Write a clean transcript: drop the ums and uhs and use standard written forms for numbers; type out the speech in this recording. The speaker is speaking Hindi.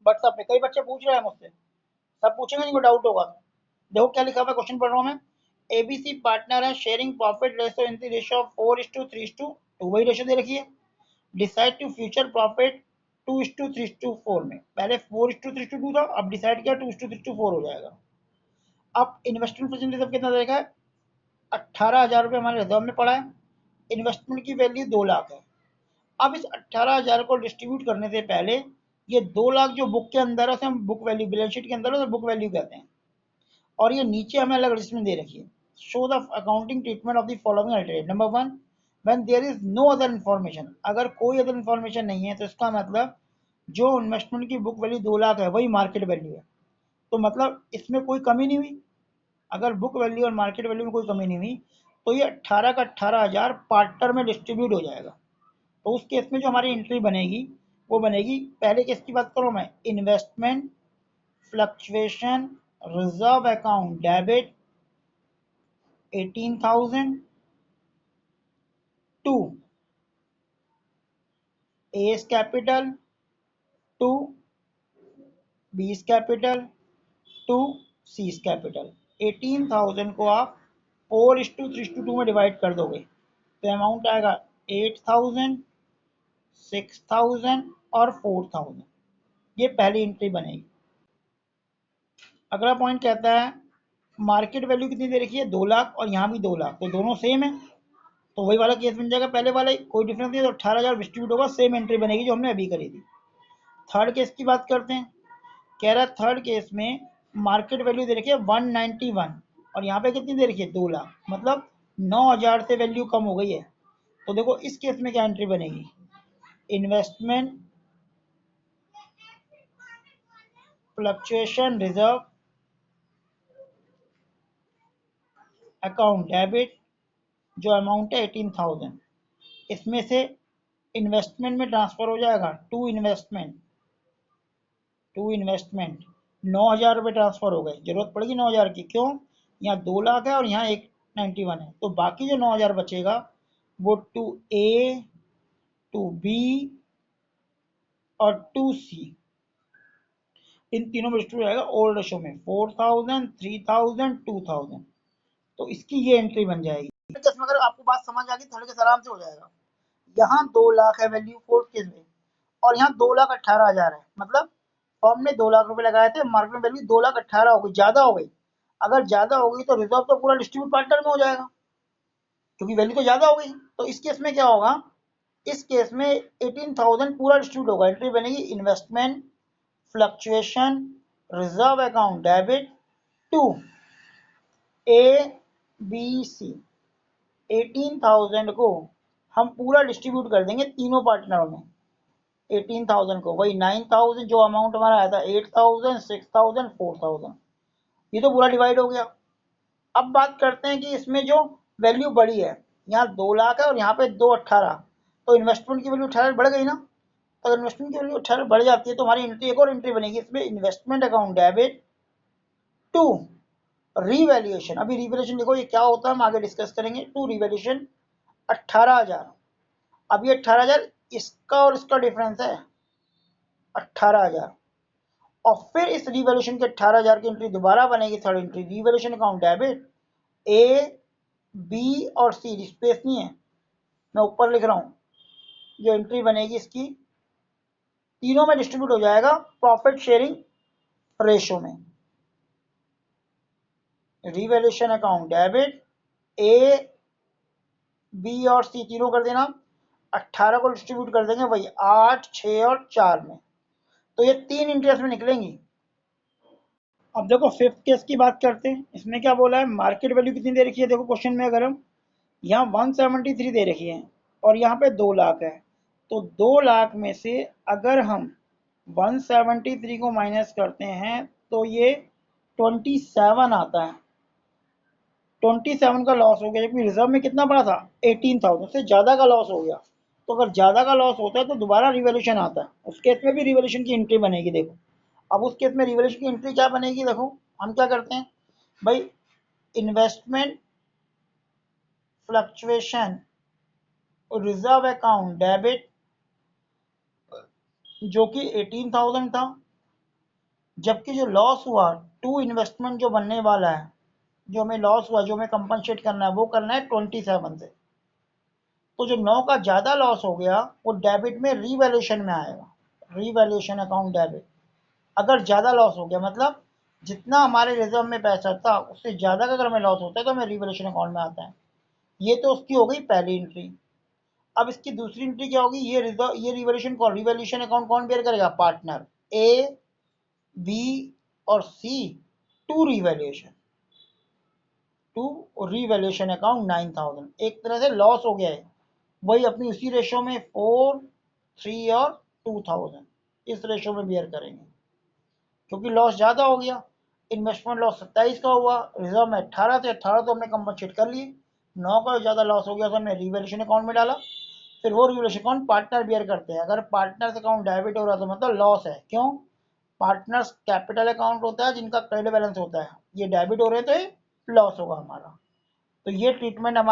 व्हाट्सएप पे, कई बच्चे पूछ रहे हैं मुझसे, सब पूछेंगे, जिनको डाउट होगा। देखो क्या लिखा हुआ है, क्वेश्चन पढ़ रहा हूँ मैं। एबीसी पार्टनर है sharing profit ratio in the ratio of 4:3:2, वही रेशो दे रखी है। डिसाइड टू फ्यूचर प्रॉफिट 2:3:4 में, पहले 4:3:2 था, अब डिसाइड किया 2:3:4 हो जाएगा। अब इन्वेस्टमेंट प्रेजेंट रिजर्व कितना देखा है, 18,000 रुपये हमारे रिजर्व में पड़ा है। इन्वेस्टमेंट की वैल्यू 2 लाख है। अब इस 18,000 को डिस्ट्रीब्यूट करने से पहले ये 2 लाख जो बुक के अंदर है उसे हम बुक वैल्यू, बैलेंस शीट के अंदर है तो बुक वैल्यू कहते हैं। और ये नीचे हमें अलग एडजस्टमेंट दे रखी है। Show the accounting treatment of the following alternative. Number 1, when there is no other information, अगर कोई अदर इन्फॉर्मेशन नहीं है तो इसका मतलब जो इन्वेस्टमेंट की बुक वैल्यू 2 लाख है वही मार्केट वैल्यू है, तो मतलब इसमें कोई कमी नहीं हुई। अगर बुक वैल्यू और मार्केट वैल्यू में कोई कमी नहीं हुई तो ये 18 का 18,000 पार्टनर में डिस्ट्रीब्यूट हो जाएगा। तो उस केस में जो हमारी एंट्री बनेगी वो बनेगी, पहले केस की बात करूँ मैं, investment fluctuation reserve account debit 18,000 to A's capital to B's capital to C's capital. 18,000 को आप 4:3:2 में डिवाइड कर दोगे तो अमाउंट आएगा 8,000, 6,000 और 4,000। ये पहली एंट्री बनेगी। अगला पॉइंट कहता है मार्केट वैल्यू कितनी दे रखी है, 2 लाख, और यहाँ भी 2 लाख, तो दोनों सेम है, तो वही वाला केस बन जाएगा पहले वाला ही, कोई डिफरेंस नहीं है, तो 18,000 डिस्ट्रीब्यूट होगा, सेम एंट्री बनेगी जो हमने अभी करी थी। थर्ड केस की बात करते हैं। कह रहा है थर्ड केस में मार्केट वैल्यू दे रखी है 191 और यहाँ पे कितनी दे रखी है, 2 लाख, मतलब 9,000 से वैल्यू कम हो गई है। तो देखो इस केस में क्या एंट्री बनेगी, investment fluctuation reserve account debit, जो अमाउंट है 18,000, इसमें से इन्वेस्टमेंट में ट्रांसफर हो जाएगा टू इन्वेस्टमेंट 9,000 रुपये ट्रांसफर हो गए, जरूरत पड़ेगी 9,000 की, क्यों, यहाँ 2 लाख है और यहाँ 191 है, तो बाकी जो 9,000 बचेगा वो टू ए, टू बी और टू सी, इन तीनों में डिस्ट्रीब्यूट जाएगा ओल्ड रेशो में 4,000, 3,000, 2,000। तो इसकी ये एंट्री बन जाएगी। अगर आपको बात समझ आ गई थोड़े के आराम से हो जाएगा। यहाँ 2 लाख है वैल्यू फोर्थ केस में, और यहाँ 2,18,000 है, मतलब फॉर्म ने 2 लाख रुपए लगाए थे, मार्केट वैल्यू 2,18,000 हो गई, ज्यादा हो गई। अगर ज्यादा हो गई तो रिजर्व तो पूरा डिस्ट्रीब्यूट पार्टनर में हो जाएगा, क्योंकि वैल्यू तो ज्यादा हो गई। तो इस केस में क्या होगा, इस केस में 18,000 पूरा डिस्ट्रीब्यूट होगा, एंट्री बनेगी investment fluctuation reserve account debit to A B C. 18,000 को हम पूरा डिस्ट्रीब्यूट कर देंगे तीनों पार्टनरों में। 18,000 को वही 9,000 जो अमाउंट हमारा आया था, 8,000, 6,000, 4,000, ये तो पूरा डिवाइड हो गया। अब बात करते हैं कि इसमें जो वैल्यू बढ़ी है, यहाँ 2 लाख है और यहाँ पे 2,18, तो इन्वेस्टमेंट की वैल्यू 18 बढ़ गई ना। तो अगर इन्वेस्टमेंट की वैल्यू 18 बढ़ जाती है तो हमारी एंट्री, एक और एंट्री बनेगी इसमें, investment account debit to revaluation. अभी रीवैल्यूएशन देखो ये क्या होता है हम आगे डिस्कस करेंगे। टू रीवैल्यूएशन 18,000, अब ये 18,000 इसका और इसका डिफरेंस है 18,000, और फिर इस रिवैल्यूएशन के 18,000 की एंट्री दोबारा बनेगी, third entry revaluation account debit A B और सी, स्पेस नहीं है, मैं ऊपर लिख रहा हूँ, जो एंट्री बनेगी इसकी तीनों में डिस्ट्रीब्यूट हो जाएगा प्रॉफिट शेयरिंग रेशो में। Revaluation account debit A B और सी तीनों कर देना, 18 को डिस्ट्रीब्यूट कर देंगे वही 8, 6 और 4 में, तो ये 3 इंटरेस्ट में निकलेंगी। अब देखो फिफ्थ केस की बात करते हैं। इसमें क्या बोला है, मार्केट वैल्यू कितनी दे रखी है, देखो क्वेश्चन में अगर हम यहाँ 173 दे रखी है और यहाँ पे 2 लाख है, तो 2 लाख में से अगर हम 173 को माइनस करते हैं तो ये 27 आता है। 27 का लॉस हो गया, जबकि रिजर्व में कितना पड़ा था, 18,000 से ज़्यादा का लॉस हो गया। तो अगर ज़्यादा का लॉस होता है तो दोबारा रिवैल्यूएशन आता है, उस केस में भी रिवैल्यूएशन की एंट्री बनेगी। देखो अब उस केस में रिवैल्यूएशन की एंट्री क्या बनेगी, देखो हम क्या करते हैं भाई, investment fluctuation reserve account debit जो कि 18,000 था, जबकि जो लॉस हुआ टू इन्वेस्टमेंट जो बनने वाला है, जो हमें लॉस हुआ, जो हमें कंपनसेट करना है, वो करना है 27 से। तो जो 9 का ज़्यादा लॉस हो गया वो डेबिट में रीवैल्यूएशन में आएगा, रीवैल्यूएशन अकाउंट डेबिट। अगर ज़्यादा लॉस हो गया मतलब जितना हमारे रिजर्व में पैसा था उससे ज़्यादा का अगर हमें लॉस होता है तो हमें रीवैल्यूएशन अकाउंट में आता है। ये तो उसकी हो गई पहली एंट्री। अब इसकी दूसरी एंट्री क्या होगी, ये रिवैल्यूएशन अकाउंट कौन बेयर करेगा, पार्टनर। ए, बी और C to revaluation, to revaluation account 9000। एक तरह से लॉस हो गया है, वही अपनी उसी रेशो में 4, 3 और 2000 इस रेशो में बियर करेंगे, क्योंकि लॉस ज़्यादा हो गया। इन्वेस्टमेंट लॉस 27 का हुआ, रिजर्व में 18 थे, 18 तो हमने कंपनसेट कर लिए। 9 का ज़्यादा लॉस हो गया तो हमने रिवैल्यूएशन अकाउंट में डाला। फिर वो रिवैल्यूएशन अकाउंट पार्टनर बियर करते हैं। अगर पार्टनर्स अकाउंट डेबिट हो रहा तो मतलब लॉस है। क्यों, पार्टनर्स कैपिटल अकाउंट होता है जिनका क्रेडिट बैलेंस होता है, ये डेबिट हो रहे तो लॉस होगा हमारा। तो ये ट्रीटमेंट हमारे